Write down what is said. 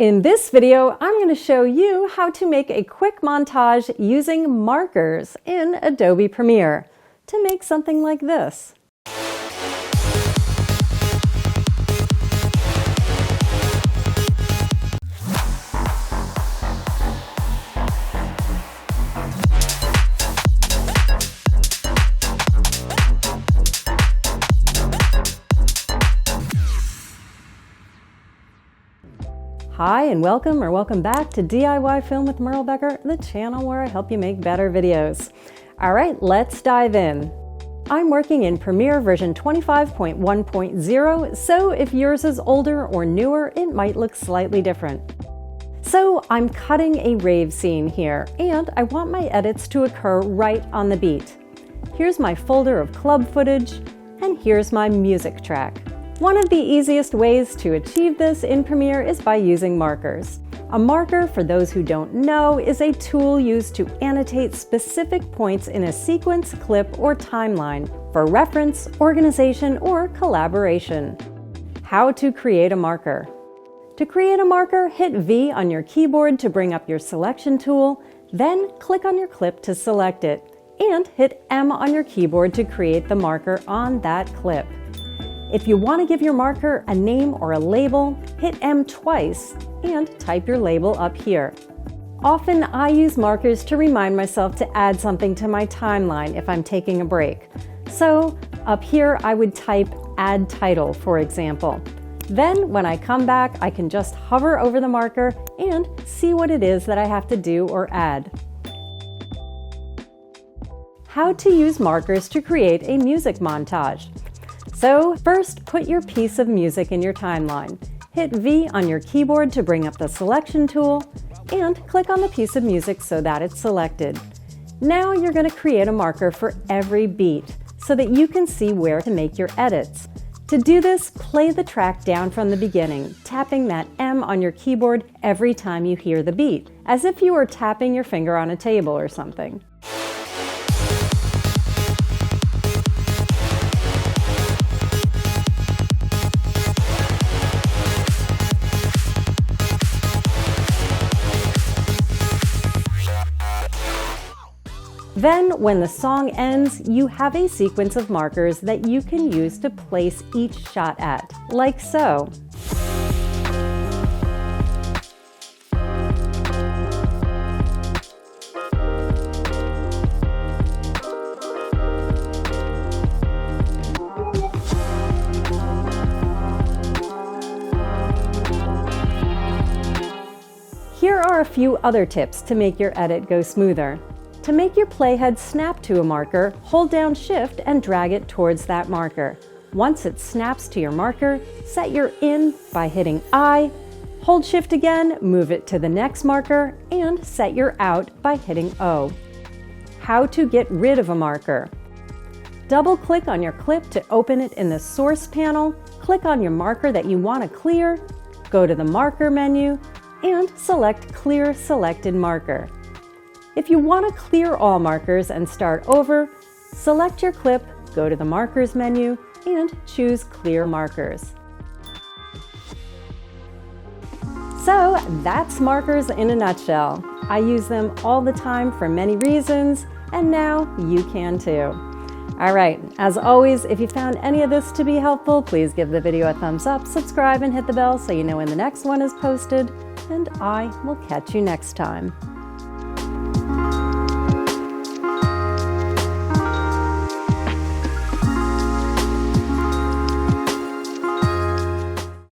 In this video, I'm going to show you how to make a quick montage using markers in Adobe Premiere to make something like this. Hi and welcome back to DIY Film with Merle Becker, the channel where I help you make better videos. All right, let's dive in. I'm working in Premiere version 25.1.0, so if yours is older or newer, it might look slightly different. So I'm cutting a rave scene here, and I want my edits to occur right on the beat. Here's my folder of club footage, and here's my music track. One of the easiest ways to achieve this in Premiere is by using markers. A marker, for those who don't know, is a tool used to annotate specific points in a sequence, clip, or timeline for reference, organization, or collaboration. How to create a marker. To create a marker, hit V on your keyboard to bring up your selection tool, then click on your clip to select it, and hit M on your keyboard to create the marker on that clip. If you want to give your marker a name or a label, hit M twice and type your label up here. Often I use markers to remind myself to add something to my timeline if I'm taking a break. So up here I would type Add Title, for example. Then when I come back, I can just hover over the marker and see what it is that I have to do or add. How to use markers to create a music montage. So first, put your piece of music in your timeline. Hit V on your keyboard to bring up the selection tool, and click on the piece of music so that it's selected. Now you're going to create a marker for every beat so that you can see where to make your edits. To do this, play the track down from the beginning, tapping that M on your keyboard every time you hear the beat, as if you were tapping your finger on a table or something. Then, when the song ends, you have a sequence of markers that you can use to place each shot at, like so. Here are a few other tips to make your edit go smoother. To make your playhead snap to a marker, hold down Shift and drag it towards that marker. Once it snaps to your marker, set your in by hitting I, hold Shift again, move it to the next marker, and set your out by hitting O. How to get rid of a marker. Double-click on your clip to open it in the Source panel, click on your marker that you want to clear, go to the Marker menu, and select Clear Selected Marker. If you want to clear all markers and start over, select your clip, go to the Markers menu, and choose Clear Markers. So that's markers in a nutshell. I use them all the time for many reasons, and now you can too. All right, as always, if you found any of this to be helpful, please give the video a thumbs up, subscribe, and hit the bell so you know when the next one is posted, and I will catch you next time.